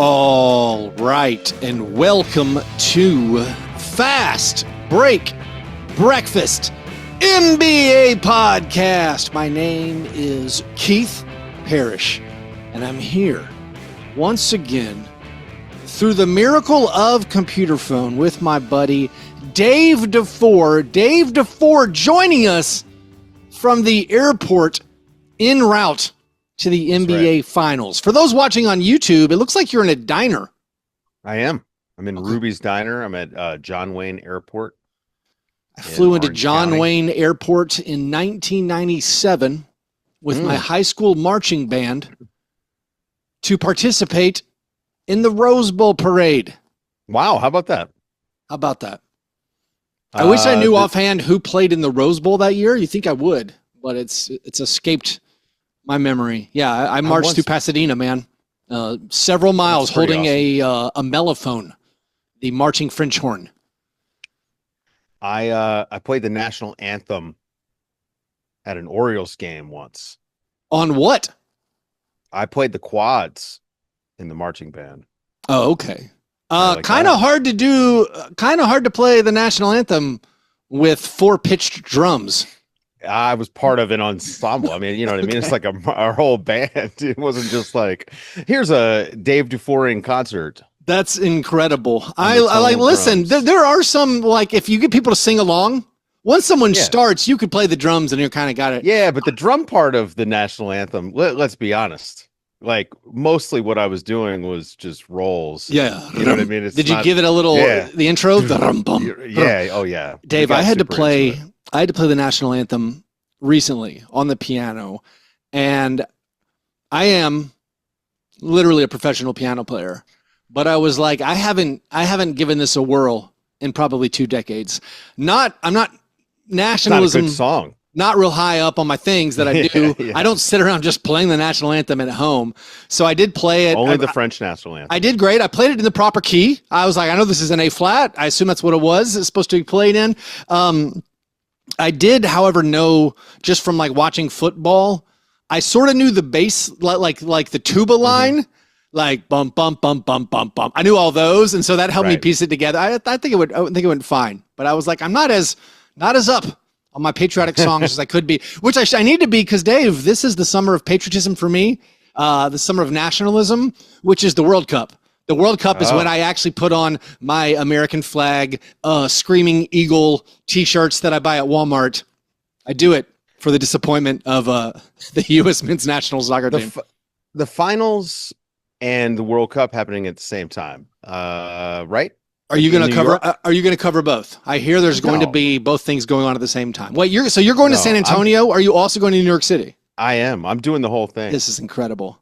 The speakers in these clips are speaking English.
All right, and welcome to Fast Break Breakfast NBA Podcast. My name is Keith Parrish, and I'm here once again through the miracle of computer phone with my buddy Dave DeFore. Dave DeFore joining us from the airport en route to the NBA Finals. For those watching on YouTube, it looks like you're in a diner. I am. I'm in Ruby's Diner. I'm at John Wayne Airport. I flew into John Wayne Airport in 1997 with my high school marching band to participate in the Rose Bowl parade. Wow, how about that? How about that? I wish I knew offhand who played in the Rose Bowl that year. You think I would, but it's escaped my memory. Yeah, I marched through Pasadena, man. Several miles holding awesome. a mellophone, the marching French horn. I played the national anthem at an Orioles game once. On what? I played the quads in the marching band. Oh, okay. Kind of hard to do. Kind of hard to play the national anthem with 4 pitched drums. I was part of an ensemble. I mean, you know what I mean? It's like our whole band. It wasn't just like, here's a Dave DeFore in concert. That's incredible. I like, listen, there are some, like, if you get people to sing along, once someone starts, you could play the drums and you kind of got it. Yeah, but the drum part of the national anthem, let's be honest. Like, mostly what I was doing was just rolls. Yeah. You know what I mean? Did you give it a little, the intro? Yeah. Oh, yeah. Dave, I had to play the national anthem recently on the piano, and I am literally a professional piano player, but I was like, I haven't given this a whirl in probably 2 decades. I'm not nationalism. Not a good song. Not real high up on my things that I do. Yeah. I don't sit around just playing the national anthem at home. So I did play it. Only the French national anthem. I did great. I played it in the proper key. I was like, I know this is an A flat. I assume that's what it was. It's supposed to be played in. I did, however, know just from like watching football, I sort of knew the bass, like the tuba line, like bump, bump, bump, bump, bump, bump. I knew all those. And so that helped me piece it together. I think it went fine, but I was like, I'm not as up on my patriotic songs as I could be, which I need to be, because Dave, this is the summer of patriotism for me, the summer of nationalism, which is the World Cup. The World Cup is when I actually put on my American flag, Screaming Eagle t-shirts that I buy at Walmart. I do it for the disappointment of the U.S. men's national soccer team. The finals and the World Cup happening at the same time, right? Are you going to cover? Are you going to cover both? I hear there's going to be both things going on at the same time. Wait, you're going to San Antonio? Are you also going to New York City? I am. I'm doing the whole thing. This is incredible.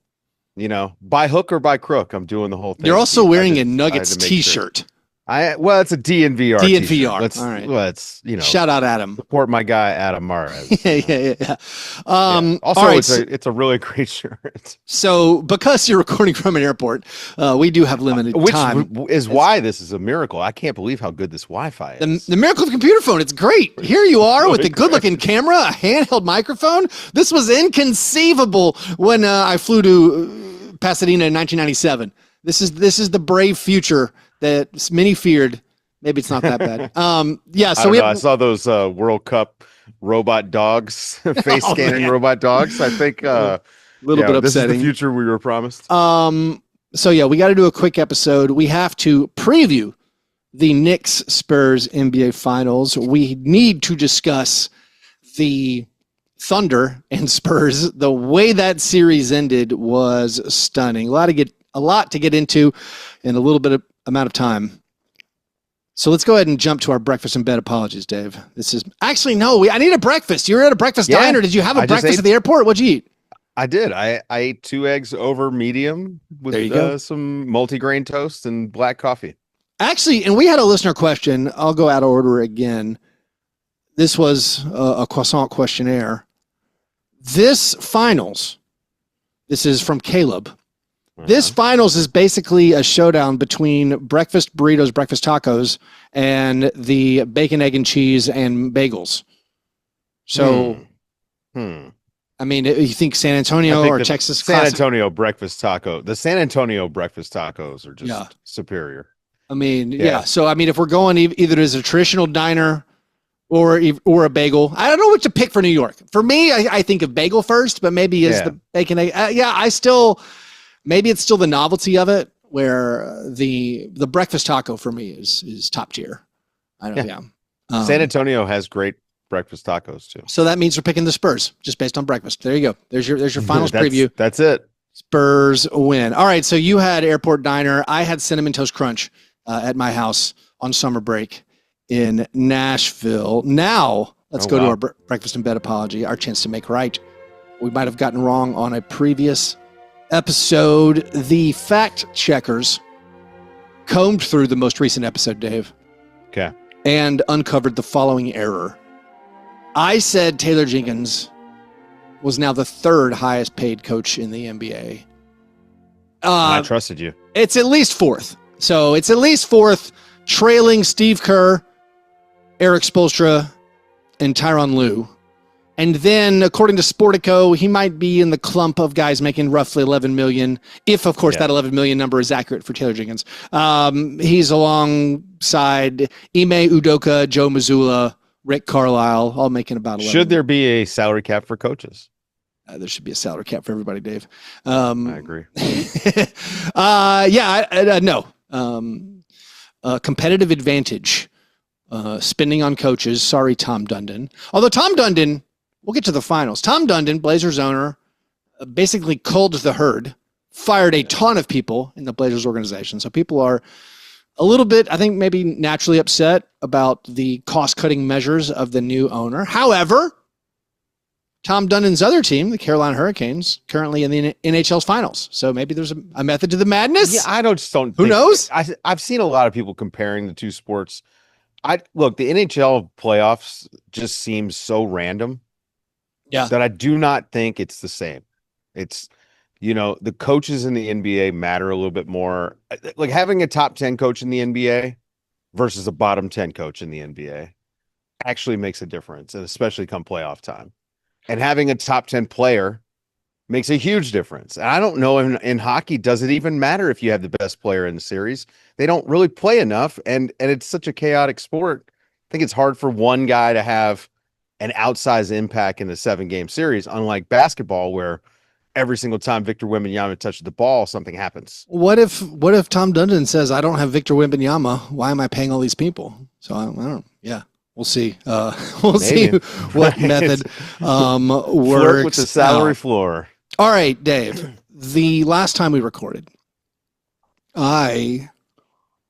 You know, by hook or by crook, I'm doing the whole thing. You're also wearing a Nuggets t-shirt. Sure. It's a DNVR. DNVR. All right. Let's, shout out Adam. Support my guy Adam Mares. Yeah. Also, it's a really great shirt. So, because you're recording from an airport, we do have limited time. Which is why this is a miracle. I can't believe how good this Wi-Fi is. The miracle of computer phone. It's great. Here you are with a good-looking camera, a handheld microphone. This was inconceivable when I flew to Pasadena in 1997. This is the brave future that many feared. Maybe it's not that bad. I saw those World Cup robot dogs, face scanning robot dogs. I think a little bit upsetting. This is the future we were promised. So we got to do a quick episode. We have to preview the Knicks Spurs NBA Finals. We need to discuss the Thunder and Spurs. The way that series ended was stunning. A lot to get into in a little bit of amount of time. So let's go ahead and jump to our breakfast in bed. Apologies, Dave. This is actually I need a breakfast. You're at a breakfast diner. Did you have a breakfast at the airport? What'd you eat? I did. I ate 2 eggs over medium with some multigrain toast and black coffee. Actually, and we had a listener question. I'll go out of order again. This was a croissant questionnaire. This finals, this is from Caleb. This finals is basically a showdown between breakfast burritos, breakfast tacos, and the bacon, egg, and cheese and bagels. So I mean, you think San Antonio or Texas? San Antonio breakfast taco. The San Antonio breakfast tacos are just superior. I mean, yeah. So I mean, if we're going either as a traditional diner or a bagel, I don't know what to pick for New York. For me, I think of bagel first, but maybe is the bacon egg. Maybe it's still the novelty of it, where the breakfast taco for me is top tier. I don't know. Yeah. San Antonio has great breakfast tacos too. So that means we're picking the Spurs just based on breakfast. There you go. There's your finals preview. That's it. Spurs win. All right. So you had Airport Diner. I had Cinnamon Toast Crunch at my house on summer break in Nashville. Now let's go to our breakfast in bed apology, our chance to make right. We might have gotten wrong on a previous episode. The fact checkers combed through the most recent episode, Dave. Okay. And uncovered the following error. I said Taylor Jenkins was now the third highest paid coach in the NBA. I trusted you. It's at least fourth. So it's at least fourth, trailing Steve Kerr, Eric Spoelstra, and Tyronn Lue. And then, according to Sportico, he might be in the clump of guys making roughly $11 million, if, of course, that $11 million number is accurate for Taylor Jenkins. He's alongside Ime Udoka, Joe Mazzulla, Rick Carlisle, all making about 11. Should there be a salary cap for coaches? There should be a salary cap for everybody, Dave. I agree. No. Competitive advantage. Spending on coaches. Sorry, Tom Dundon. Although Tom Dundon, we'll get to the finals. Tom Dundon, Blazers owner, basically culled the herd, fired a ton of people in the Blazers organization. So people are a little bit, I think, maybe naturally upset about the cost-cutting measures of the new owner. However, Tom Dundon's other team, the Carolina Hurricanes, currently in the NHL's finals. So maybe there's a method to the madness. Yeah, I don't Who knows? I've seen a lot of people comparing the two sports. Look, the NHL playoffs just seems so random. Yeah. That I do not think it's the same. It's, the coaches in the NBA matter a little bit more. Like having a top 10 coach in the NBA versus a bottom 10 coach in the NBA actually makes a difference, and especially come playoff time. And having a top 10 player makes a huge difference. And I don't know in hockey, does it even matter if you have the best player in the series? They don't really play enough, and it's such a chaotic sport. I think it's hard for one guy to have an outsized impact in a 7-game series, unlike basketball, where every single time Victor Wembanyama touches the ball, something happens. What if Tom Dundon says, I don't have Victor Wembanyama, why am I paying all these people? So I don't know. Yeah. We'll see. We'll see what method works. Flirt with the salary floor. All right, Dave. The last time we recorded, I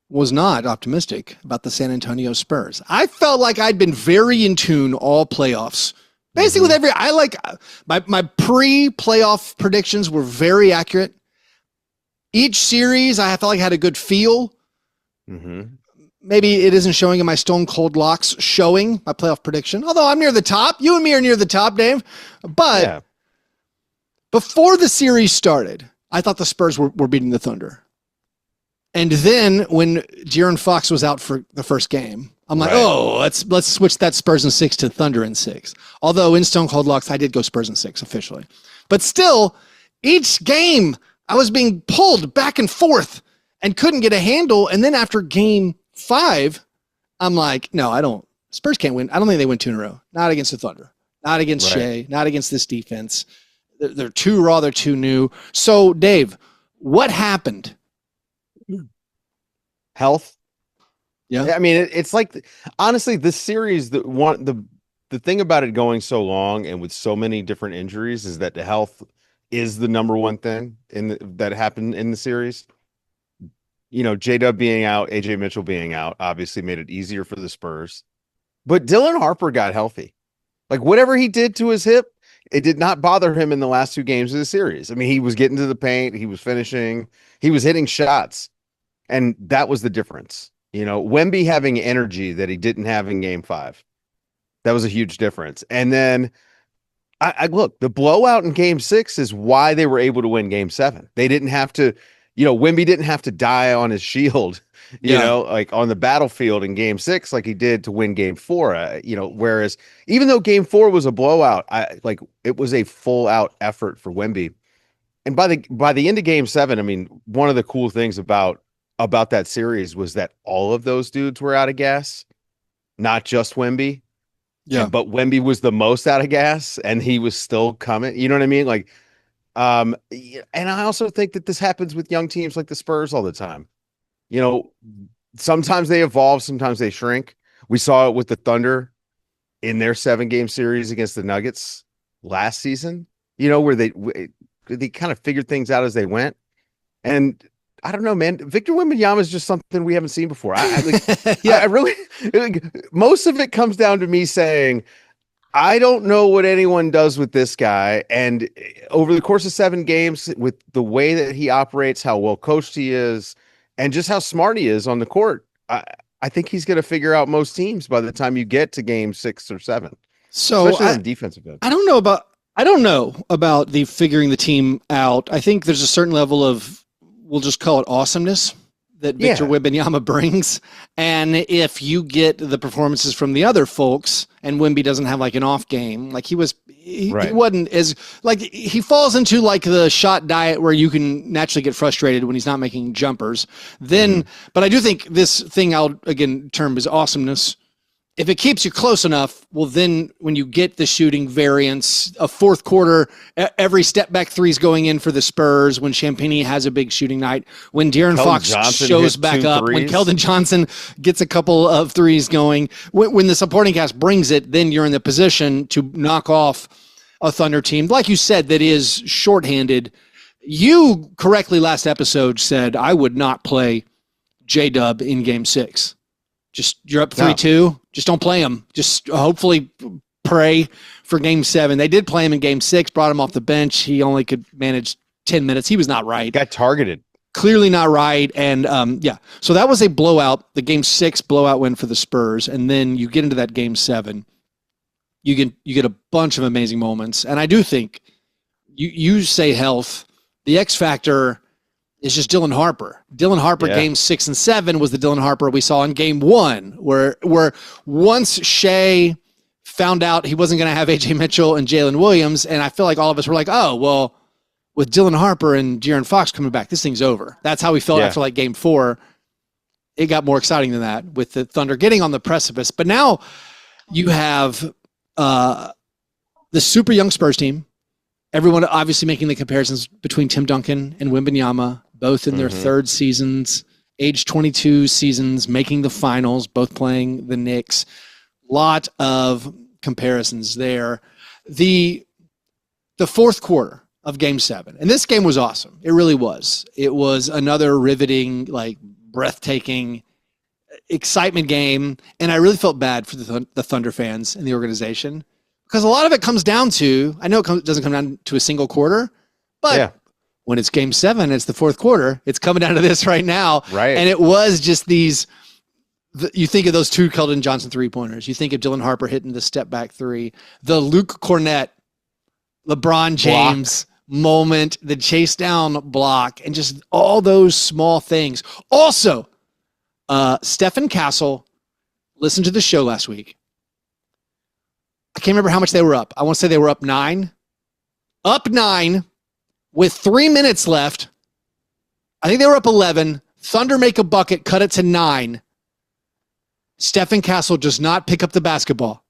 was not optimistic about the San Antonio Spurs. I felt like I'd been very in tune all playoffs. Basically, with every, my pre-playoff predictions were very accurate. Each series, I felt like I had a good feel. Mm-hmm. Maybe it isn't showing in my Stone Cold Locks showing, my playoff prediction. Although I'm near the top. You and me are near the top, Dave. But before the series started, I thought the Spurs were beating the Thunder. And then when De'Aaron Fox was out for the first game, I'm like, let's switch that Spurs in 6 to Thunder in 6. Although in Stone Cold Locks, I did go Spurs in 6 officially. But still, each game, I was being pulled back and forth and couldn't get a handle. And then after game 5, I'm like, no, Spurs can't win. I don't think they win 2 in a row. Not against the Thunder. Not against Shea. Not against this defense. They're too raw. They're too new. So, Dave, what happened? Health. Yeah. I mean, it's like, honestly, this series, the thing about it going so long and with so many different injuries is that the health is the number one thing that happened in the series. J-Dub being out, AJ Mitchell being out, obviously made it easier for the Spurs. But Dylan Harper got healthy. Like, whatever he did to his hip, it did not bother him in the last 2 games of the series. I mean, he was getting to the paint, he was finishing, he was hitting shots. And that was the difference. Wemby having energy that he didn't have in game 5. That was a huge difference. And then I look, the blowout in game 6 is why they were able to win game 7. They didn't have to, Wemby didn't have to die on his shield, Yeah. like on the battlefield in game 6, like he did to win game 4. Whereas even though game 4 was a blowout, it was a full out effort for Wemby. And by the end of game 7, I mean, one of the cool things about that series was that all of those dudes were out of gas, not just Wemby. Yeah. But Wemby was the most out of gas and he was still coming. You know what I mean? Like, and I also think that this happens with young teams like the Spurs all the time. Sometimes they evolve, sometimes they shrink. We saw it with the Thunder in their 7-game series against the Nuggets last season, where they kind of figured things out as they went. And I don't know, man. Victor Wembanyama is just something we haven't seen before. I really, most of it comes down to me saying, I don't know what anyone does with this guy. And over the course of 7 games, with the way that he operates, how well coached he is, and just how smart he is on the court, I think he's going to figure out most teams by the time you get to game 6 or 7. So especially on defensive end. I don't know about the figuring the team out. I think there's a certain level of, we'll just call it awesomeness, that Victor Wembanyama brings. And if you get the performances from the other folks and Wemby doesn't have like an off game, like he wasn't as, like, he falls into like the shot diet where you can naturally get frustrated when he's not making jumpers. Then, but I do think this thing I'll again term is awesomeness. If it keeps you close enough, well, then when you get the shooting variance, a fourth quarter, every step back three's going in for the Spurs, when Champagnie has a big shooting night, when De'Aaron Fox shows back up, when Keldon Johnson gets a couple of threes going, when the supporting cast brings it, then you're in the position to knock off a Thunder team, like you said, that is shorthanded. You correctly last episode said I would not play J-Dub in game 6. Just you're up 3-2. Just don't play him. Just hopefully pray for game 7. They did play him in game 6, brought him off the bench. He only could manage 10 minutes. He was not right. Got targeted. Clearly not right. And so that was a blowout, the game 6 blowout win for the Spurs. And then you get into that game 7. You get a bunch of amazing moments. And I do think you say health. The X factor is just Dylan Harper. Dylan Harper, game 6 and 7 was the Dylan Harper we saw in game 1, where once Shea found out he wasn't going to have AJ Mitchell and Jalen Williams, and I feel like all of us were like, oh, well, with Dylan Harper and De'Aaron Fox coming back, this thing's over. That's how we felt after like game 4. It got more exciting than that with the Thunder getting on the precipice. But now you have the super young Spurs team. Everyone obviously making the comparisons between Tim Duncan and Wembanyama, both in their third seasons, age 22 seasons, making the finals, both playing the Knicks. Lot of comparisons there. The fourth quarter of game 7, and this game was awesome. It really was. It was another riveting, like breathtaking excitement game, and I really felt bad for the Thunder fans and the organization. Because a lot of it comes down to, I know it doesn't come down to a single quarter, but when it's game 7, it's the fourth quarter. It's coming down to this right now. Right. And it was just these, you think of those 2 Keldon Johnson 3-pointers. You think of Dylan Harper hitting the step back 3, the Luke Cornett, LeBron James moment, the chase down block, and just all those small things. Also, Stephen Castle listened to the show last week. I can't remember how much they were up. I want to say they were up 9. Up 9 with 3 minutes left. I think they were up 11. Thunder make a bucket, cut it to 9. Stephen Castle does not pick up the basketball.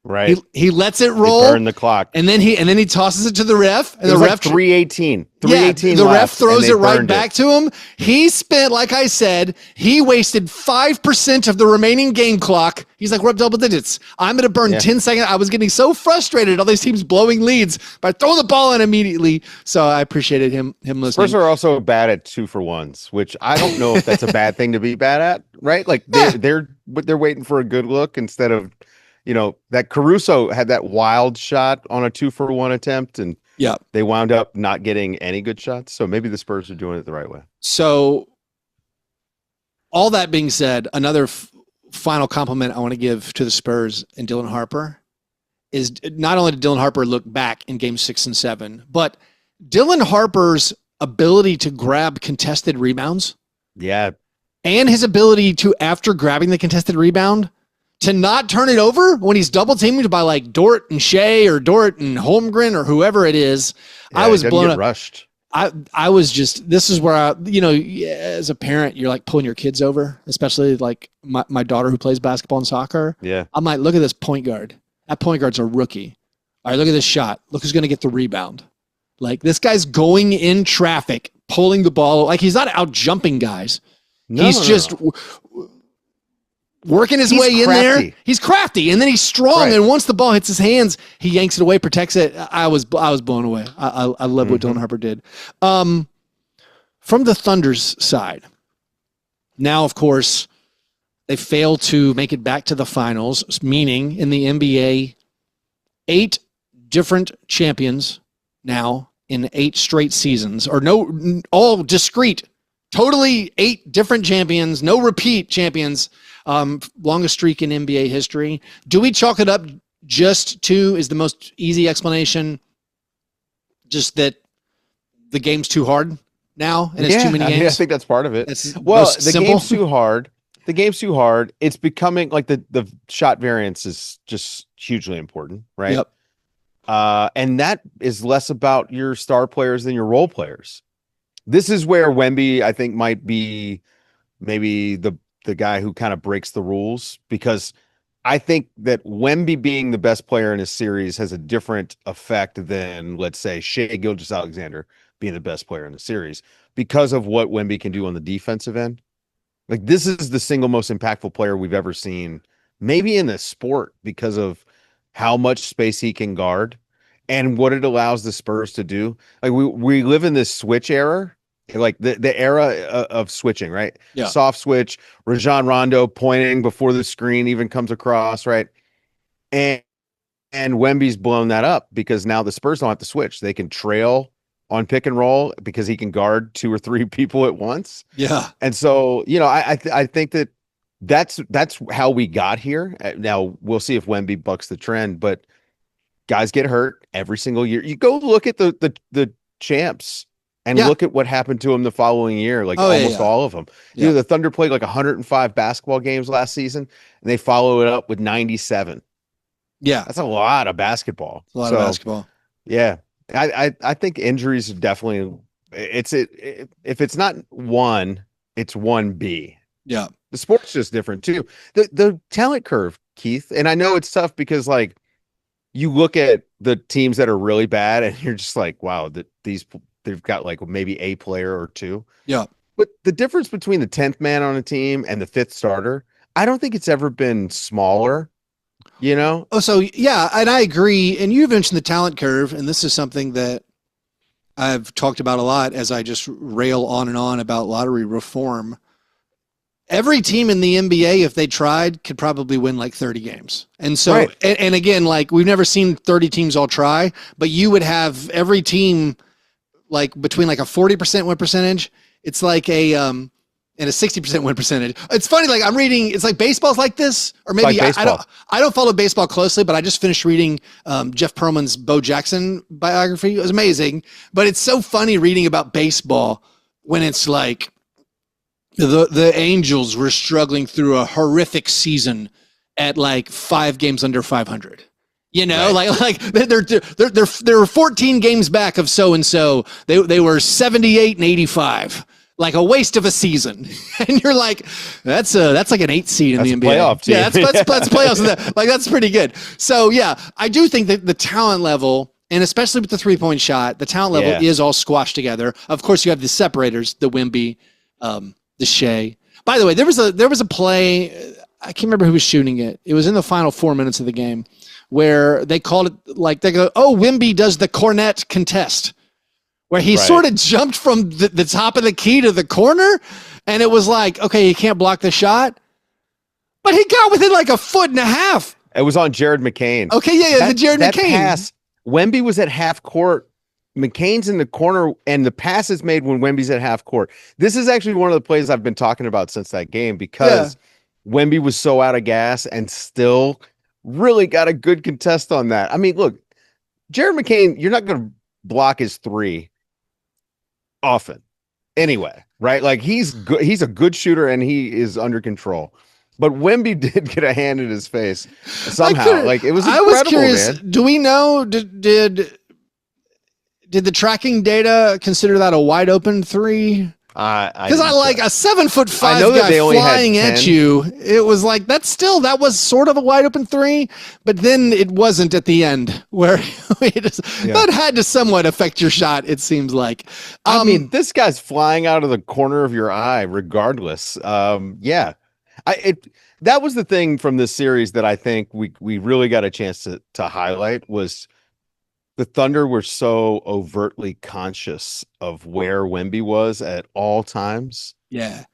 Right. He lets it roll. Burn the clock. And then he tosses it to the ref. And the ref 3:18. 3:18. The ref throws it right back to him. He spent, like I said, he wasted 5% of the remaining game clock. He's like, we're up double digits. I'm going to burn 10 seconds. I was getting so frustrated, all these teams blowing leads, but I throw the ball in immediately. So I appreciated him listening. Spurs are also bad at 2-for-1s, which I don't know if that's a bad thing to be bad at, right? Like they're waiting for a good look instead of, that Caruso had that wild shot on a 2-for-1 attempt, and they wound up not getting any good shots. So maybe the Spurs are doing it the right way. So all that being said, another final compliment I want to give to the Spurs and Dylan Harper is not only did Dylan Harper look back in game 6 and 7, but Dylan Harper's ability to grab contested rebounds Yeah. and his ability to, after grabbing the contested rebound, to not turn it over when he's double teamed by like Dort and Shea or Dort and Holmgren or whoever it is. I was blown up. Rushed. I was just, this is where as a parent, you're like pulling your kids over, especially like my daughter who plays basketball and soccer. Yeah. I'm like, look at this point guard. That point guard's a rookie. All right, look at this shot. Look who's going to get the rebound. Like, this guy's going in traffic, pulling the ball. Like, he's not out jumping guys. He's just working his way in there. He's crafty, and then he's strong. Right. And once the ball hits his hands, he yanks it away, protects it. I was blown away. I love what Dylan Harper did. From the Thunder's side, now, of course, they fail to make it back to the finals, meaning in the NBA, 8 different champions now in 8 straight seasons, or no, all discrete, totally 8 different champions, no repeat champions, longest streak in NBA history. Do we chalk it up just to, is the most easy explanation, just that the game's too hard now and it's too many games? I think that's part of it. Game's too hard. The game's too hard. It's becoming like the shot variance is just hugely important, right? Yep. And that is less about your star players than your role players. This is where Wemby, I think, might be maybe the guy who kind of breaks the rules, because I think that Wemby being the best player in a series has a different effect than, let's say, Shai Gilgeous-Alexander being the best player in the series, because of what Wemby can do on the defensive end. Like, this is the single most impactful player we've ever seen, maybe in the sport, because of how much space he can guard and what it allows the Spurs to do. Like, we live in this switch era, like the era of switching, right? Yeah. Soft switch, Rajon Rondo pointing before the screen even comes across, right? And Wemby's blown that up, because now the Spurs don't have to switch. They can trail on pick and roll because he can guard 2 or 3 people at once. Yeah. And so, I think that's how we got here. Now we'll see if Wemby bucks the trend, but guys get hurt every single year. You go look at the champs and look at what happened to them the following year. Like almost all of them. Yeah. The Thunder played like 105 basketball games last season, and they follow it up with 97. Yeah. That's a lot of basketball. It's a lot of basketball. Yeah. I think injuries are definitely, if it's not 1, it's 1B. Yeah. The sport's just different too. The talent curve, Keith, and I know it's tough because, like, you look at the teams that are really bad and you're just like, wow, they've got like maybe a player or 2. Yeah. But the difference between the 10th man on a team and the 5th starter, I don't think it's ever been smaller. Oh, so yeah, and I agree. And you've mentioned the talent curve, and this is something that I've talked about a lot as I just rail on and on about lottery reform. Every team in the NBA, if they tried, could probably win like 30 games. And so, right. and again, like, we've never seen 30 teams all try, but you would have every team like between like a 40% win percentage. It's like and a 60% win percentage. It's funny, like, I'm reading, it's like baseball's like this, or maybe like I don't follow baseball closely, but I just finished reading Jeff Pearlman's Bo Jackson biography. It was amazing, but it's so funny reading about baseball when it's like the Angels were struggling through a horrific season at like 5 games under 500. Right. like they're 14 games back of so and so. They were 78 and 85. Like a waste of a season. And you're like, that's like an 8 seed in the NBA. Playoff team. Yeah, that's playoffs. Like, that's pretty good. So yeah, I do think that the talent level, and especially with the 3-point shot, the talent level is all squashed together. Of course, you have the separators, the Wemby, the Shea. By the way, there was a play, I can't remember who was shooting it. It was in the final 4 minutes of the game where they called it, like, they go, oh, Wemby does the cornet contest, where he sort of jumped from the top of the key to the corner, and it was like, okay, he can't block the shot, but he got within like a 1.5 feet. It was on Jared McCain. Okay, the Jared McCain pass. Wemby was at half court. McCain's in the corner, and the pass is made when Wemby's at half court. This is actually one of the plays I've been talking about since that game, because Wemby was so out of gas and still really got a good contest on that. I mean, look, Jared McCain, you're not going to block his 3 often. Anyway, right? Like he's good. He's a good shooter and he is under control. But Wemby did get a hand in his face somehow. Like it was incredible, I was curious. man. Do we know? Did the tracking data consider that a wide open three? Because I like a 7'5" guy flying at you. It was like that was sort of a wide open three, but then it wasn't at the end where that had to somewhat affect your shot. It seems like. I mean, this guy's flying out of the corner of your eye, regardless. That was the thing from this series that I think we really got a chance to highlight was. The Thunder were so overtly conscious of where Wemby was at all times. Yeah.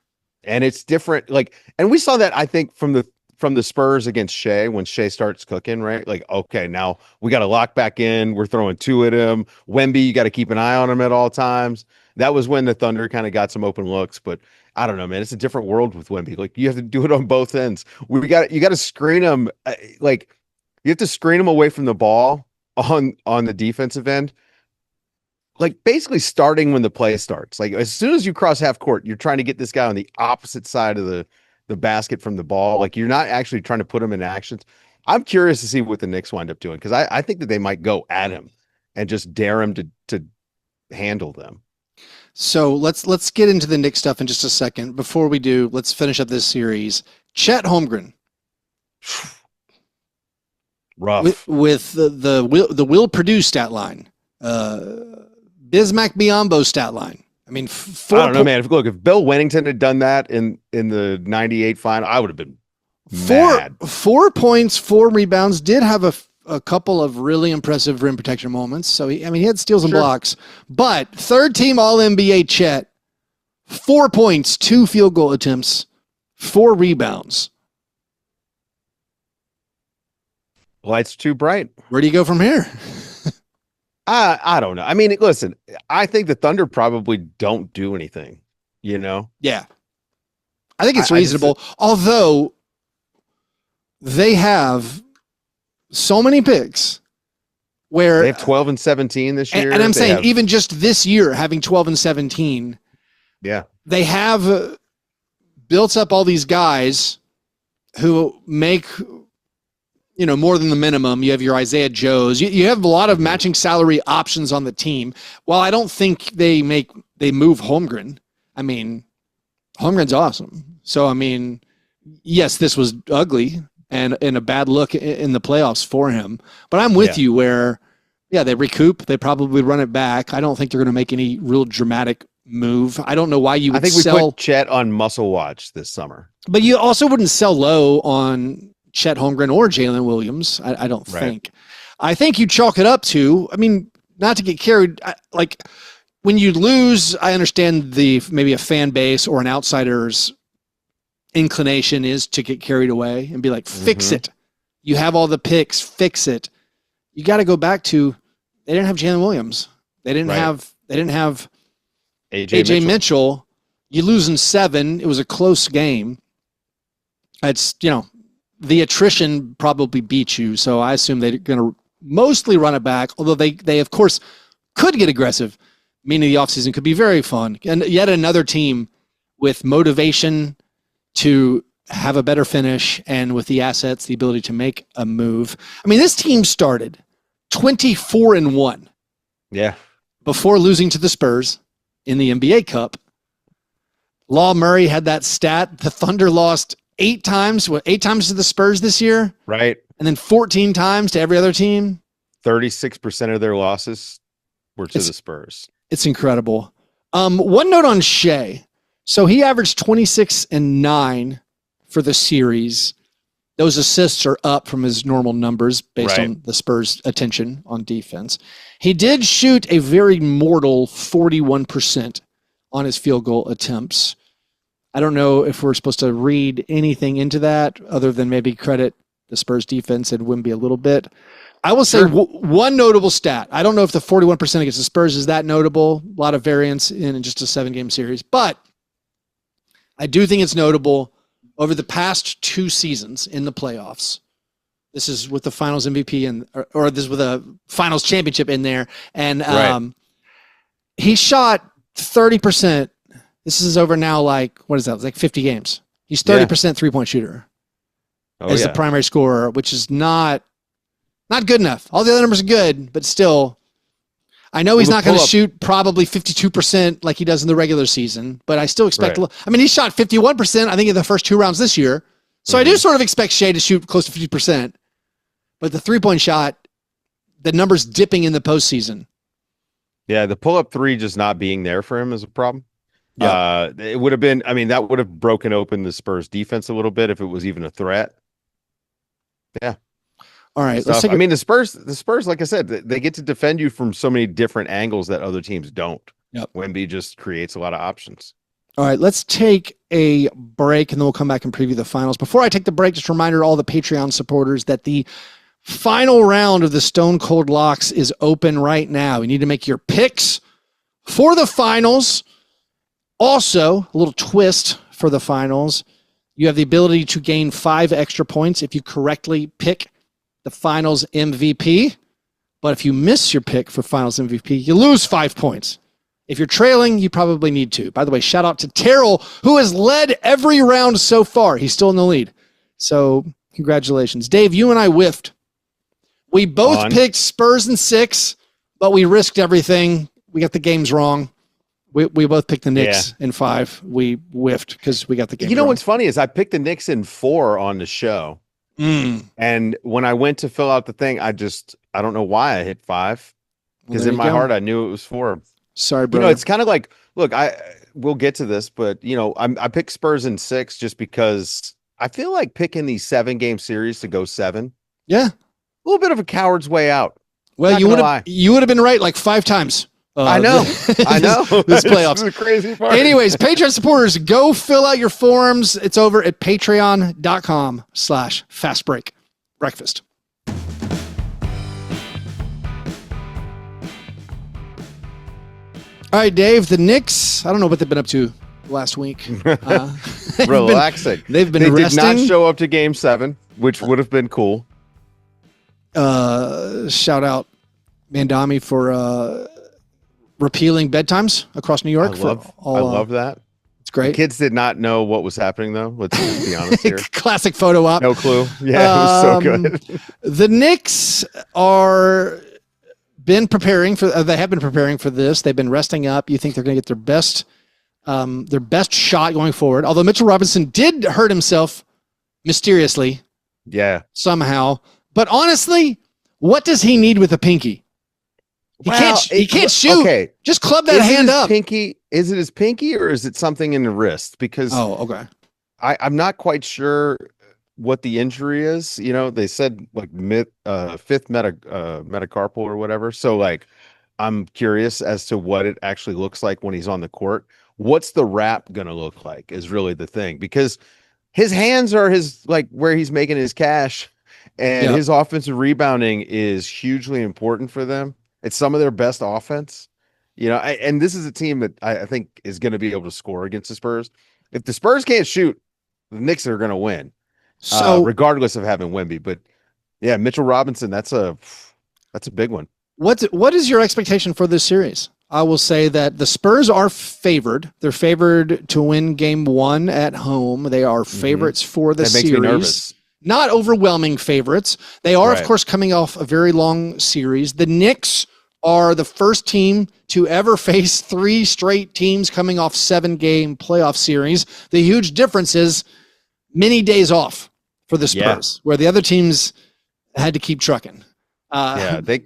And it's different. Like, and we saw that, I think, from the Spurs against Shea when Shea starts cooking, right? Like, okay, now we got to lock back in. We're throwing two at him. Wemby, you got to keep an eye on him at all times. That was when the Thunder kind of got some open looks, but I don't know, man. It's a different world with Wemby. Like, you have to do it on both ends. You got to screen him. Like, you have to screen him away from the ball. On the defensive end, like basically starting when the play starts. Like as soon as you cross half court, you're trying to get this guy on the opposite side of the basket from the ball. Like you're not actually trying to put him in actions. I'm curious to see what the Knicks wind up doing because I think that they might go at him and just dare him to handle them. So let's get into the Knicks stuff in just a second. Before we do, let's finish up this series. Chet Holmgren. Rough. With the will produce stat line, Bismack Biyombo stat line. I mean, I don't know, man. If Bill Wennington had done that in the '98 final, I would have been mad. 4 points, 4 rebounds. Did have a couple of really impressive rim protection moments. So he had steals and blocks. But third team All NBA Chet, 4 points, 2 field goal attempts, 4 rebounds. Light's too bright. Where do you go from here? I don't know. I mean, listen, I think the Thunder probably don't do anything, you know? Yeah. I think it's reasonable. Although they have so many picks where they have 12 and 17 this year. And I'm saying even just this year having 12 and 17. Yeah. They have built up all these guys who make more than the minimum. You have your Isaiah Joes. You have a lot of matching salary options on the team. While I don't think they move Holmgren. I mean, Holmgren's awesome. So, I mean, yes, this was ugly and a bad look in the playoffs for him. But I'm with you where, they recoup. They probably run it back. I don't think they're going to make any real dramatic move. I don't know why you would sell. I think we put Chet on muscle watch this summer. But you also wouldn't sell low on Chet Holmgren or Jalen Williams. I don't think. I think you chalk it up to, not to get carried. Like when you lose, I understand maybe a fan base or an outsider's inclination is to get carried away and be like, fix it. You have all the picks, fix it. You got to go back to, they didn't have Jalen Williams. They didn't have AJ Mitchell. You lose in 7. It was a close game. It's, the attrition probably beat you, so I assume they're going to mostly run it back, although they of course, could get aggressive, meaning the offseason could be very fun. And yet another team with motivation to have a better finish and with the assets, the ability to make a move. This team started 24-1. Yeah. Before losing to the Spurs in the NBA Cup. Law Murray had that stat. The Thunder lost 8 times to the Spurs this year. Right. And then 14 times to every other team. 36% of their losses were to the Spurs. It's incredible. One note on Shea. So he averaged 26 and 9 for the series. Those assists are up from his normal numbers based on the Spurs' attention on defense. He did shoot a very mortal 41% on his field goal attempts. I don't know if we're supposed to read anything into that other than maybe credit the Spurs defense and Wemby a little bit. I will say one notable stat. I don't know if the 41% against the Spurs is that notable. A lot of variance in just a 7-game series. But I do think it's notable over the past 2 seasons in the playoffs. This is with the finals MVP or this is with a finals championship in there. And he shot 30%. This is over now, like, what is that? Like 50 games. He's 30% 3-point shooter as the primary scorer, which is not good enough. All the other numbers are good, but still, I know he's not going to shoot probably 52% like he does in the regular season, but I still expect, I mean, he shot 51%, I think, in the first 2 rounds this year. So I do sort of expect Shea to shoot close to 50%, but the 3-point shot, the numbers dipping in the postseason. Yeah, the pull-up three just not being there for him is a problem. Yeah. It would have been, I mean, that would have broken open the Spurs defense a little bit if it was even a threat. Yeah. All right. I mean, the Spurs, like I said, they get to defend you from so many different angles that other teams don't. Yep. Wemby just creates a lot of options. All right, let's take a break, and then we'll come back and preview the finals. Before I take the break, just a reminder to all the Patreon supporters that the final round of the Stone Cold Locks is open right now. You need to make your picks for the finals. Also, a little twist for the finals. You have the ability to gain 5 extra points if you correctly pick the finals MVP. But if you miss your pick for finals MVP, you lose 5 points. If you're trailing, you probably need to. By the way, shout out to Terrell, who has led every round so far. He's still in the lead. So congratulations. Dave, you and I whiffed. We both picked Spurs in 6, but we risked everything. We got the games wrong. We both picked the Knicks in 5. We whiffed because we got the game wrong. What's funny is I picked the Knicks in 4 on the show. And when I went to fill out the thing, I don't know why I hit 5. Because in my heart, I knew it was 4. Sorry, brother. It's kind of like, look, we'll get to this, but I picked Spurs in 6 just because I feel like picking these 7-game series to go 7. Yeah. A little bit of a coward's way out. Well, you would have been right like 5 times. I know. This playoffs. This is the crazy part. Anyways, Patreon supporters, go fill out your forms. It's over at patreon.com/fastbreak breakfast. All right, Dave, the Knicks, I don't know what they've been up to last week. Relaxing. They've been They resting. did not show up to game 7, which would have been cool. Shout out Mandami for repealing bedtimes across New York. I love that. It's great. The kids did not know what was happening, though. Let's be honest here. Classic photo op. No clue. Yeah, it was so good. The Knicks they have been preparing for this. They've been resting up. You think they're going to get their best shot going forward. Although Mitchell Robinson did hurt himself mysteriously. Yeah. Somehow. But honestly, what does he need with a pinky? He can't shoot. Okay. Just club that hand up. Pinky, is it his pinky or is it something in the wrist? Because okay. I'm not quite sure what the injury is. They said like fifth metacarpal or whatever. So like, I'm curious as to what it actually looks like when he's on the court. What's the wrap going to look like is really the thing, because his hands are where he's making his cash, and his offensive rebounding is hugely important for them. It's some of their best offense, and this is a team that I think is going to be able to score against the Spurs. If the Spurs can't shoot, the Knicks are going to win. So regardless of having Wemby, but yeah, Mitchell Robinson, that's a big one. What is your expectation for this series? I will say that the Spurs are favored. They're favored to win game 1 at home. They are favorites for the series. That makes me nervous. Not overwhelming favorites. They are, of course, coming off a very long series. The Knicks are the first team to ever face 3 straight teams coming off 7-game playoff series. The huge difference is many days off for the Spurs, where the other teams had to keep trucking. I think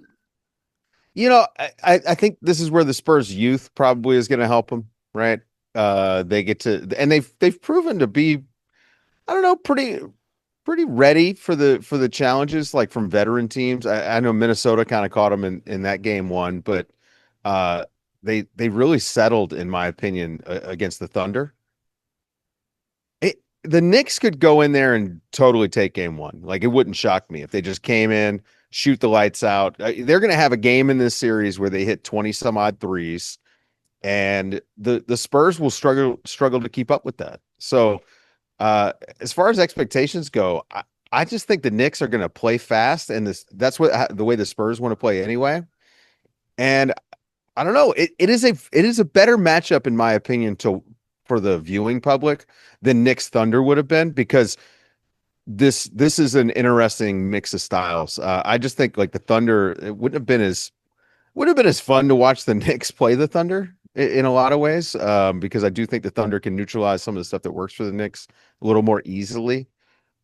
this is where the Spurs youth probably is going to help them, right? They get to, and they've proven to be, I don't know, pretty ready for the challenges, like from veteran teams. I know Minnesota kind of caught them in that game 1, but they really settled, in my opinion, against the Thunder. The Knicks could go in there and totally take game 1. Like, it wouldn't shock me if they just came in, shoot the lights out. They're going to have a game in this series where they hit 20 some odd threes, and the Spurs will struggle to keep up with that. So as far as expectations go, I just think the Knicks are going to play fast, and that's the way the Spurs want to play anyway. And I don't know. It is a better matchup in my opinion for the viewing public than Knicks Thunder would have been, because this is an interesting mix of styles. I just think like the Thunder, it wouldn't have been as fun to watch the Knicks play the Thunder in a lot of ways, because I do think the Thunder can neutralize some of the stuff that works for the Knicks a little more easily.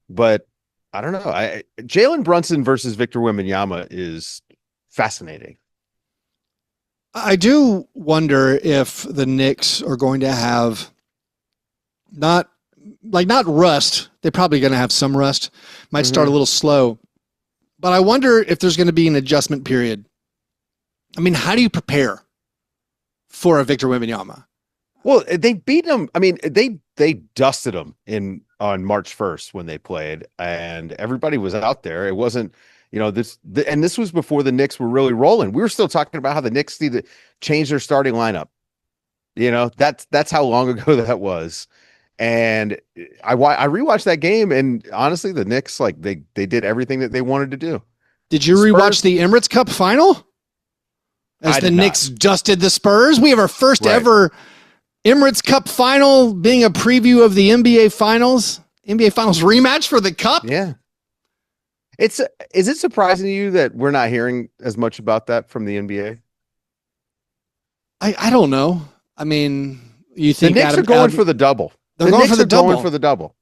But I don't know. Jalen Brunson versus Victor Wembanyama is fascinating. I do wonder if the Knicks are going to have not rust. They're probably going to have some rust. Might start a little slow. But I wonder if there's going to be an adjustment period. I mean, how do you prepare for a Victor Wembanyama? Well, they beat them. I mean, they dusted them on March 1st when they played, and everybody was out there. It wasn't, this was before the Knicks were really rolling. We were still talking about how the Knicks need to change their starting lineup. That's how long ago that was. And I rewatched that game, and honestly, the Knicks, like they did everything that they wanted to do. Did you rewatch the Emirates Cup final? As the Knicks dusted the Spurs? We have our first ever Emirates Cup final being a preview of the NBA Finals rematch for the Cup. Yeah. Is it surprising to you that we're not hearing as much about that from the NBA? I don't know. I mean, you think the Knicks are going for the double. They're going for the double. Going for the double.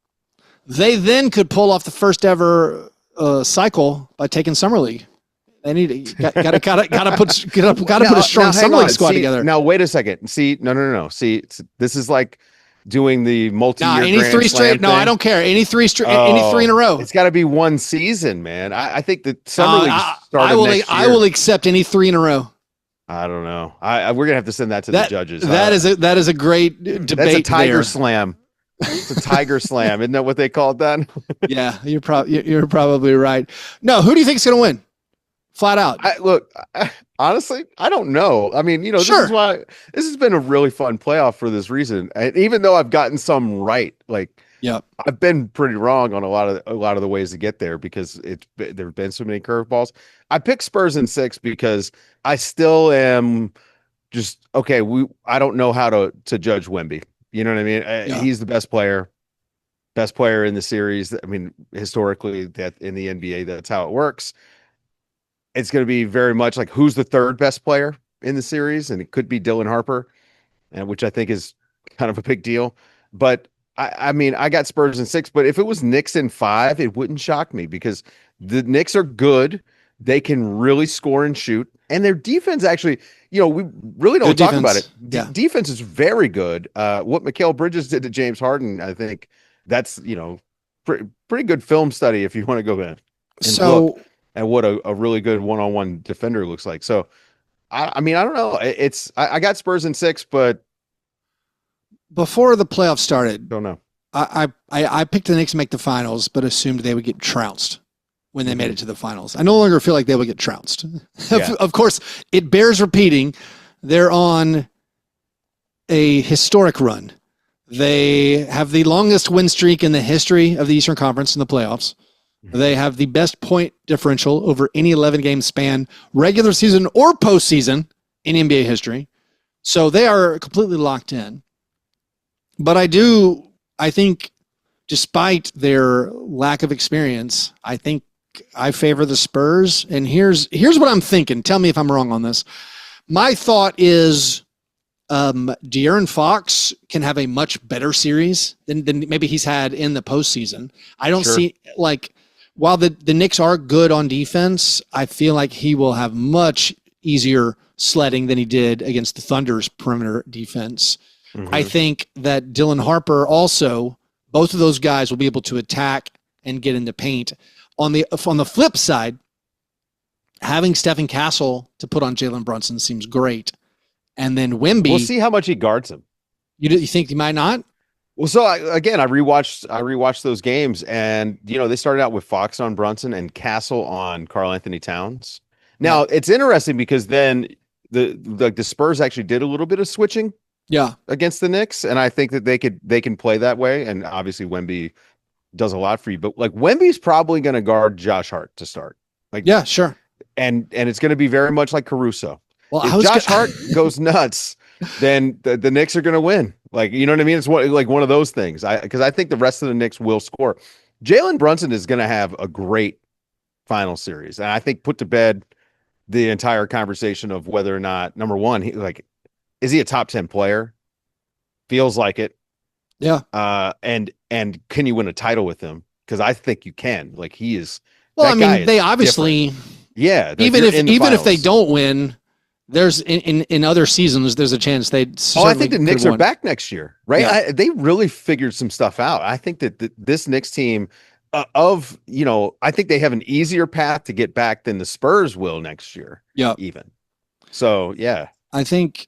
They then could pull off the first ever cycle by taking Summer League. They need got to put a strong Summer League squad together. Now wait a second. See, no. See, this is like doing the multi-year any Grand three Slam straight. thing. No, I don't care. Any three in a row. It's got to be one season, man. I think the Summer League started next year. I will accept any 3 in a row. I don't know. We're gonna have to send that to the judges. That is a great debate. That's a tiger there. slam. It's a tiger slam, isn't that what they called that? Yeah, you're probably right. No, who do you think is going to win? Flat out. Honestly, I don't know. I mean, this is why this has been a really fun playoff for this reason. And even though I've gotten some right, like, I've been pretty wrong on a lot of the ways to get there, because there've been so many curveballs. I picked Spurs in 6 because I still am just okay. I don't know how to judge Wemby. You know what I mean? He's the best player in the series. I mean, historically, that in the NBA, that's how it works. It's going to be very much like who's the third best player in the series, and it could be Dylan Harper, and which I think is kind of a big deal. But I mean, I got Spurs in 6, but if it was Knicks in 5, it wouldn't shock me, because the Knicks are good. They can really score and shoot, and their defense actually, we really don't talk about it. Defense is very good. What Mikal Bridges did to James Harden, I think that's, pretty good film study if you want to go in and look at what a really good one-on-one defender looks like. So, I mean, I don't know. I got Spurs in 6, but before the playoffs started, don't know. I picked the Knicks to make the finals, but assumed they would get trounced when they made it to the finals. I no longer feel like they would get trounced. Yeah. Of course, it bears repeating. They're on a historic run. They have the longest win streak in the history of the Eastern Conference in the playoffs. They have the best point differential over any 11-game span, regular season or postseason, in NBA history. So they are completely locked in. But I think, despite their lack of experience, I think I favor the Spurs. And here's what I'm thinking. Tell me if I'm wrong on this. My thought is De'Aaron Fox can have a much better series than maybe he's had in the postseason. I don't see, like, while the Knicks are good on defense, I feel like he will have much easier sledding than he did against the Thunder's perimeter defense. Mm-hmm. I think that Dylan Harper also, both of those guys will be able to attack and get into paint. On the flip side, having Stephen Castle to put on Jalen Brunson seems great. And then Wemby. We'll see how much he guards him. You think he might not? Well, so I rewatched those games, and they started out with Fox on Brunson and Castle on Karl Anthony Towns. Now it's interesting because then the Spurs actually did a little bit of switching, against the Knicks, and I think that they can play that way. And obviously Wemby does a lot for you, but like Wemby's probably going to guard Josh Hart to start. Like, yeah, sure. And it's going to be very much like Caruso. Well, If Josh Hart goes nuts, then the Knicks are going to win. Like, you know what I mean? It's one of those things. Because I think the rest of the Knicks will score. Jalen Brunson is going to have a great final series, and I think put to bed the entire conversation of whether or not, number one, is he a top 10 player? Feels like it. Yeah. And can you win a title with him? Because I think you can. Like, he is. Well, I mean, they obviously, yeah. Even if they don't win, there's in other seasons, there's a chance they'd. I think the Knicks are back next year, right? Yeah. They really figured some stuff out. I think that this Knicks team, I think they have an easier path to get back than the Spurs will next year. Yeah. Even. So yeah. I think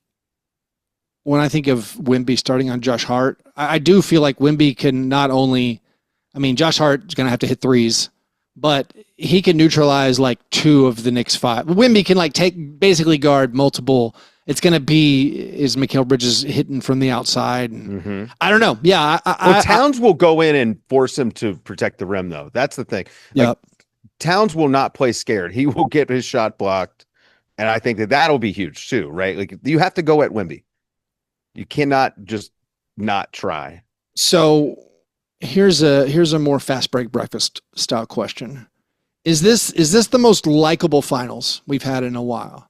when I think of Wemby starting on Josh Hart, I do feel like Wemby can not only, I mean, Josh Hart is going to have to hit threes, but he can neutralize like 2 of the Knicks 5. Wemby can basically guard multiple. It's going to be, is Mikal Bridges hitting from the outside? And I don't know. Yeah. Towns will go in and force him to protect the rim, though. That's the thing. Yep. Towns will not play scared. He will get his shot blocked. And I think that'll be huge too, right? Like, you have to go at Wemby. You cannot just not try. So here's a more fast break breakfast style question. Is this the most likable finals we've had in a while?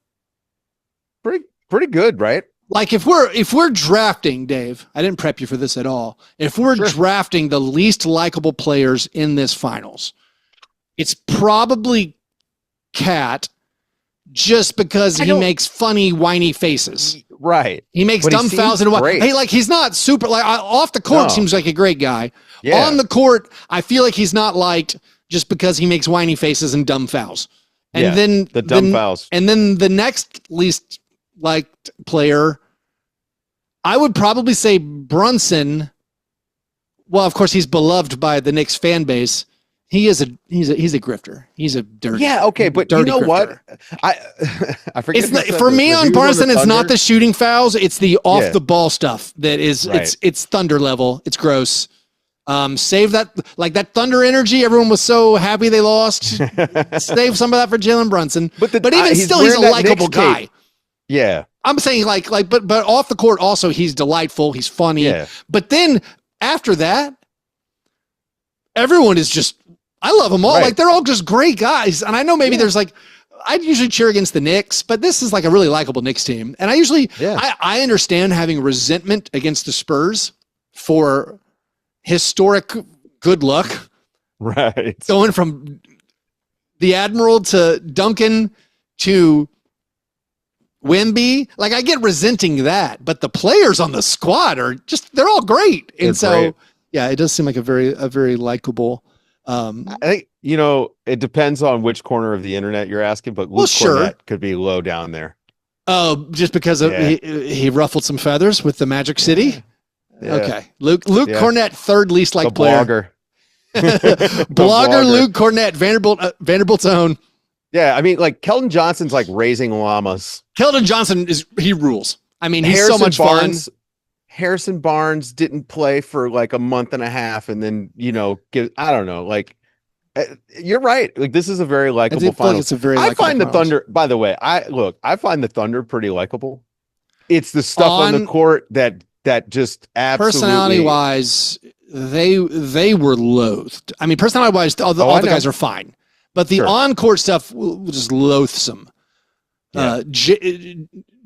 Pretty good, right? Like, if we're drafting, Dave, I didn't prep you for this at all. If we're drafting the least likable players in this finals, it's probably Cat, just because he makes funny, whiny faces. Right. He makes dumb fouls and he's not super, like, off the court seems like a great guy. Yeah. On the court, I feel like he's not liked just because he makes whiny faces and dumb fouls. And then the dumb fouls. And then the next least liked player, I would probably say Brunson. Well, of course, he's beloved by the Knicks fan base. He's a grifter. He's a dirty. Yeah, okay, but you know grifter. What? I forget. For me on Brunson, it's not the shooting fouls. It's the off the ball stuff that is. Right. It's Thunder level. It's gross. Save that, like that Thunder energy. Everyone was so happy they lost. Save some of that for Jalen Brunson. But even still, he's a likable guy. Yeah, I'm saying but off the court also, he's delightful. He's funny. Yeah. But then after that, everyone is just. I love them all. Right. Like, they're all just great guys. And I know maybe there's like, I'd usually cheer against the Knicks, but this is like a really likable Knicks team. And I usually, I understand having resentment against the Spurs for historic good luck. Right. Going from the Admiral to Duncan to Wemby. Like, I get resenting that, but the players on the squad are just, they're all great. And great. Yeah, it does seem like a very likable. I think, it depends on which corner of the internet you're asking, but Luke Cornett could be low down there. Oh, just because he ruffled some feathers with the Magic City. Yeah. Okay, Luke Cornett, third least liked player. Blogger Luke Cornett, Vanderbilt's own. Yeah, I mean, like, Keldon Johnson's like raising llamas. Keldon Johnson he rules. I mean, he's so much fun. Harrison Barnes didn't play for like a month and a half, and then I don't know. Like, you're right. Like, this is a very likable final. It's a very. I find the Thunder. By the way, I find the Thunder pretty likable. It's the stuff on the court that just absolutely. Personality wise, they were loathed. I mean, personality wise, all the guys are fine, but the on court stuff was just loathsome. Yeah.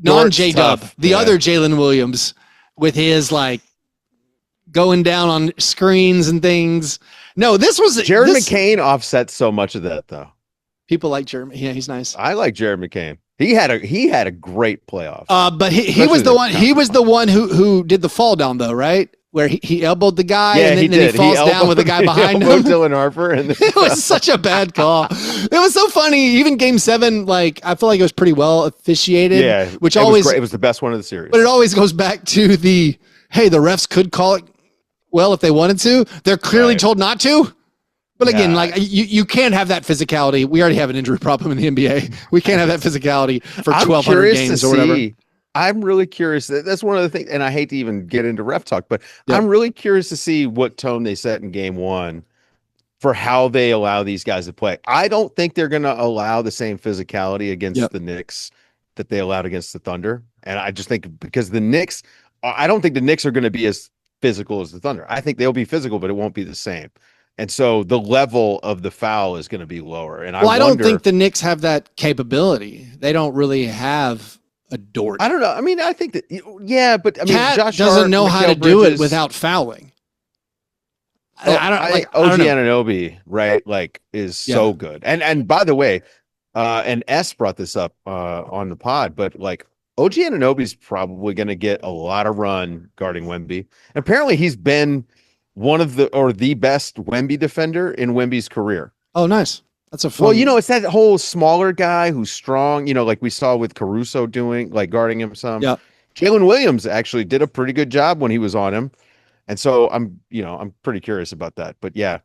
Non J Dub, the other Jalen Williams. With his like going down on screens and things. No, this was Jared McCain offsets so much of that though. People like Jared. Yeah, he's nice. I like Jared McCain. He had a great playoff. But he was the one. He was the one who did the fall down though, right? Where he elbowed the guy and then he falls down with the guy behind him. Dylan Harper, and it was such a bad call. It was so funny. Even Game 7, like, I feel like it was pretty well officiated. Yeah, which it always was great. It was the best one of the series. But it always goes back to the the refs could call it well if they wanted to. They're clearly told not to. But again, like you can't have that physicality. We already have an injury problem in the NBA. We can't have that physicality for 1,200 games or whatever. I'm really curious. That's one of the things, and I hate to even get into ref talk, but I'm really curious to see what tone they set in Game 1 for how they allow these guys to play. I don't think they're going to allow the same physicality against the Knicks that they allowed against the Thunder. And I just think because the Knicks, I don't think the Knicks are going to be as physical as the Thunder. I think they'll be physical, but it won't be the same. And so the level of the foul is going to be lower. And I don't think the Knicks have that capability. They don't really have a Dort. I don't know. I mean, I think that, yeah, but I mean, Cat Josh doesn't Hart, know how to Mikal do it Bridges, without fouling. OG I don't know. Anunoby, right? Like is so good. And by the way, and S brought this up on the pod, but like OG Anunoby's probably going to get a lot of run guarding Wemby. Apparently, he's been one of the best Wemby defender in Wemby's career. Oh, nice. That's a fun. Well, it's that whole smaller guy who's strong. Like we saw with Caruso doing, like guarding him some. Yeah. Jalen Williams actually did a pretty good job when he was on him. And so I'm pretty curious about that. But yeah,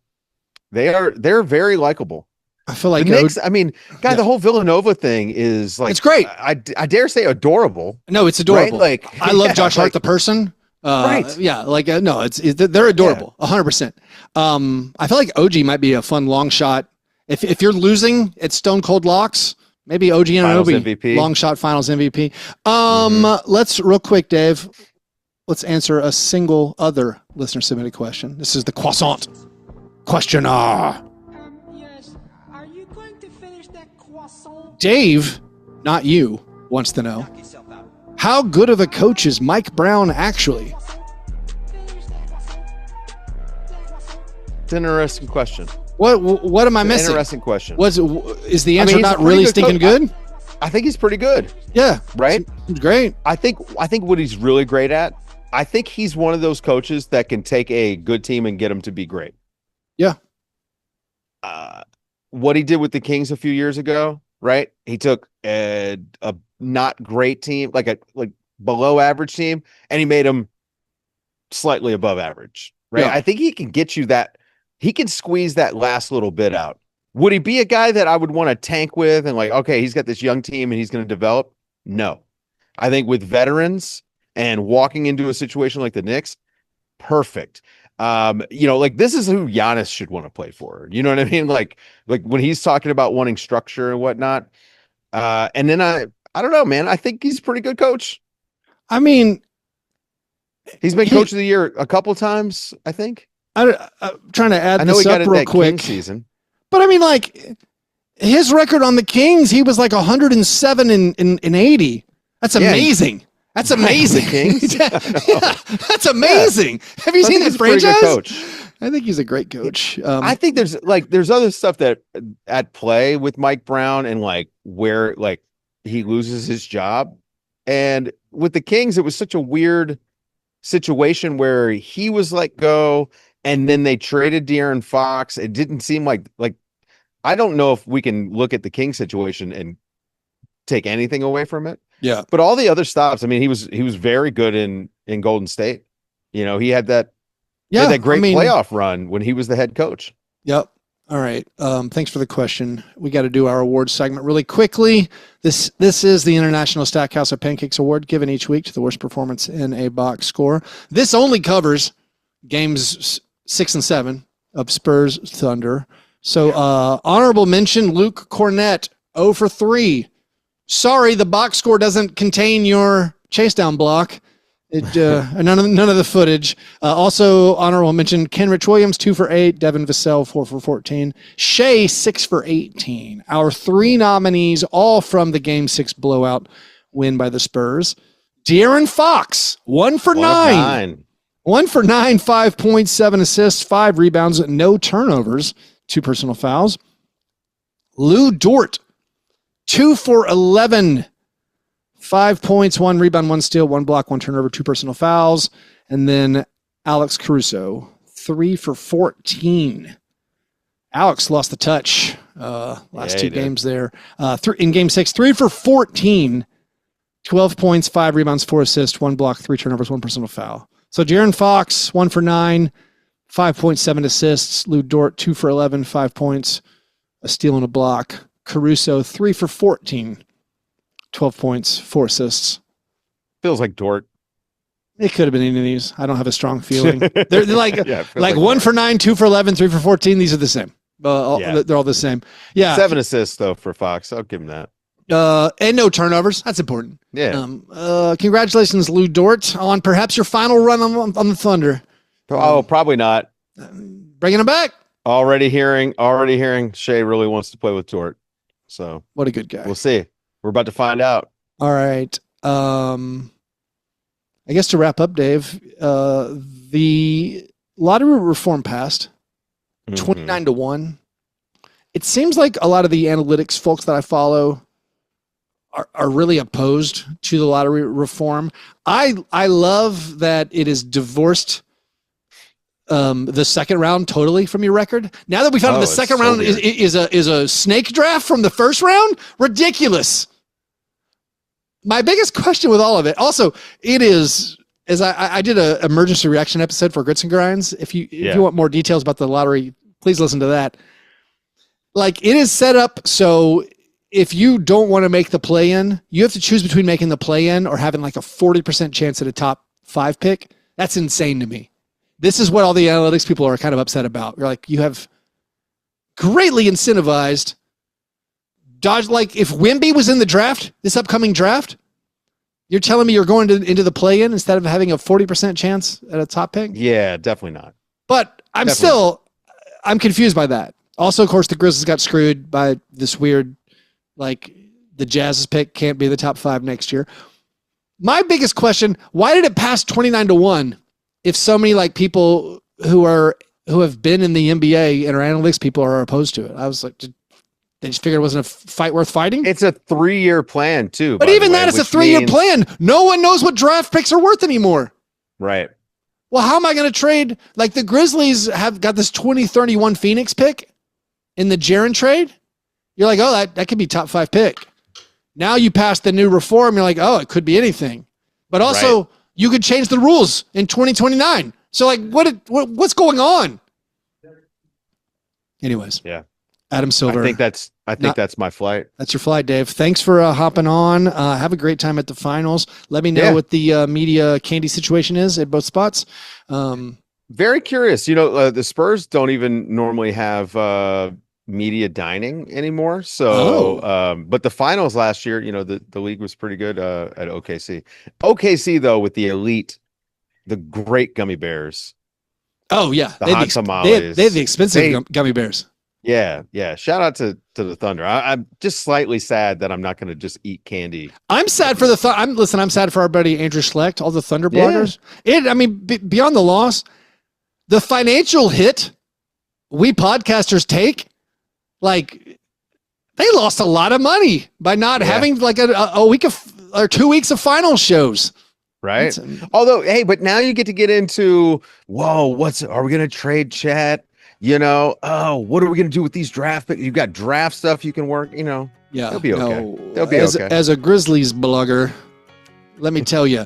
they're very likable. I feel like the Knicks, I mean, the whole Villanova thing is like, it's great. I dare say adorable. No, it's adorable. Right? Like I love Josh Hart, the person. Right. Yeah. Like, no, they're adorable. 100%. I feel like OG might be a fun long shot. If you're losing at Stone Cold Locks, maybe OG Anunoby, long shot finals MVP. Let's real quick, Dave. Let's answer a single other listener submitted question. This is the croissant questioner. Yes. Are you going to finish that croissant? Dave, not you, wants to know, how good of a coach is Mike Brown actually? It's an interesting question. What am I missing? Interesting question. Is the answer not really stinking good? I think he's pretty good. Yeah. Right? It's great. I think what he's really great at, I think he's one of those coaches that can take a good team and get them to be great. Yeah. What he did with the Kings a few years ago, right? He took a not great team, like below average team, and he made them slightly above average, right? Yeah. I think he can get you that. He can squeeze that last little bit out. Would he be a guy that I would want to tank with and like, okay, he's got this young team and he's going to develop? No. I think with veterans and walking into a situation like the Knicks, perfect. Like this is who Giannis should want to play for. You know what I mean? Like when he's talking about wanting structure and whatnot. And then I don't know, man. I think he's a pretty good coach. I mean, he's been coach of the year a couple times, I think. I'm trying to add this up real quick. King season. But I mean, like his record on the Kings, he was like 107 in 80. That's amazing. That's amazing. Yeah, that's amazing. Yeah. Have you seen that franchise? Coach. I think he's a great coach. I think there's other stuff that at play with Mike Brown and like where like he loses his job. And with the Kings, it was such a weird situation where he was let go and then they traded De'Aaron Fox. It didn't seem like I don't know if we can look at the King situation and take anything away from it. Yeah. But all the other stops, I mean, he was very good in Golden State. He had that great playoff run when he was the head coach. Yep. All right. Thanks for the question. We got to do our awards segment really quickly. This is the International Stackhouse of Pancakes Award, given each week to the worst performance in a box score. This only covers games 6 and 7 of Spurs Thunder. So honorable mention, Luke Cornett, 0 for 3. Sorry, the box score doesn't contain your chase down block. None of the footage. Also honorable mention, Kenrich Williams, 2 for 8. Devin Vassell, 4 for 14. Shea, 6 for 18. Our 3 nominees, all from the Game 6 blowout win by the Spurs. De'Aaron Fox, 1 for 9. 1 for 9, 5 points, 7 assists, 5 rebounds, no turnovers, 2 personal fouls. Lou Dort, 2 for 11. 5 points, 1 rebound, 1 steal, 1 block, 1 turnover, 2 personal fouls. And then Alex Caruso, 3 for 14. Alex lost the touch last 2 games there. In Game 6, 3 for 14. 12 points, 5 rebounds, 4 assists, 1 block, 3 turnovers, 1 personal foul. So De'Aaron Fox, 1 for 9, 5.7 assists. Lou Dort, 2 for 11, 5 points, a steal and a block. Caruso, 3 for 14. 12 points, 4 assists. Feels like Dort. It could have been any of these. I don't have a strong feeling. They're like 1 Dort. for 9, 2 for 11, 3 for 14. They're all the same. Yeah. 7 assists though for Fox. I'll give him that. And no turnovers. That's important. Yeah. Congratulations, Lou Dort, on perhaps your final run on the Thunder. Probably not. Bringing him back. Already hearing Shea really wants to play with Dort. So what a good guy. We'll see. We're about to find out. All right. I guess to wrap up, Dave, the lottery reform passed 29-1. It seems like a lot of the analytics folks that I follow are really opposed to the lottery reform. I love that it is divorced the second round totally from your record. Now that we found out the second round is a snake draft from the first round, ridiculous. My biggest question with all of it, also, it is, as I did an emergency reaction episode for Grits and Grinds. If you want more details about the lottery, please listen to that. Like, it is set up so if you don't want to make the play-in, you have to choose between making the play-in or having like a 40% chance at a top 5 pick. That's insane to me. This is what all the analytics people are kind of upset about. You're like, you have greatly incentivized dodge. Like, if Wemby was in the draft, this upcoming draft, you're telling me you're going into the play-in instead of having a 40% chance at a top pick? Yeah, definitely not. But I'm confused by that. Also, of course, the Grizzlies got screwed by this weird, like, the Jazz's pick can't be the top 5 next year. My biggest question, why did it pass 29-1 if so many like people who have been in the NBA and are analytics people are opposed to it? I was like, they just figured it wasn't a fight worth fighting? It's a 3-year plan, too. But even that is a 3-year plan. No one knows what draft picks are worth anymore. Right. Well, how am I going to trade? Like, the Grizzlies have got this 2031 Phoenix pick in the Jaren trade. You're like, oh, that could be top 5 pick. Now you pass the new reform. You're like, oh, it could be anything. But also, you could change the rules in 2029. So, like, what's going on? Anyways. Yeah. Adam Silver. I think that's my flight. That's your flight, Dave. Thanks for hopping on. Have a great time at the finals. Let me know what the media candy situation is at both spots. Very curious. You know, the Spurs don't even normally have media dining anymore. So, but the finals last year, you know, the league was pretty good at OKC. OKC, though, with the elite, the great gummy bears. Oh, yeah. The hot tamales. They have the expensive gummy bears. Yeah. Shout out to the Thunder. I'm just slightly sad that I'm not going to just eat candy. I'm sad for I'm sad for our buddy Andrew Schlecht, all the Thunder bloggers. Beyond the loss, the financial hit we podcasters take, like, they lost a lot of money by not having like a week or 2 weeks of final shows. Right. Although, hey, but now you get into, are we going to trade Chet? You know, what are we going to do with these draft picks? You've got draft stuff you can work, you know. Yeah. They'll be okay. They'll be okay. As a Grizzlies blogger, let me tell you,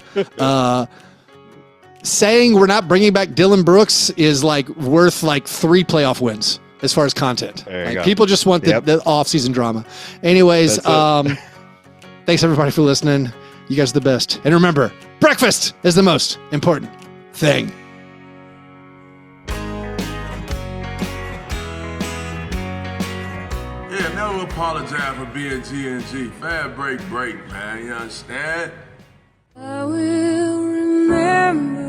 saying we're not bringing back Dylan Brooks is like worth like 3 playoff wins as far as content. Like, people just want the off-season drama. Anyways, thanks everybody for listening. You guys are the best. And remember, breakfast is the most important thing. Yeah, never apologize for being G&G. Fair break, man. You understand? I will remember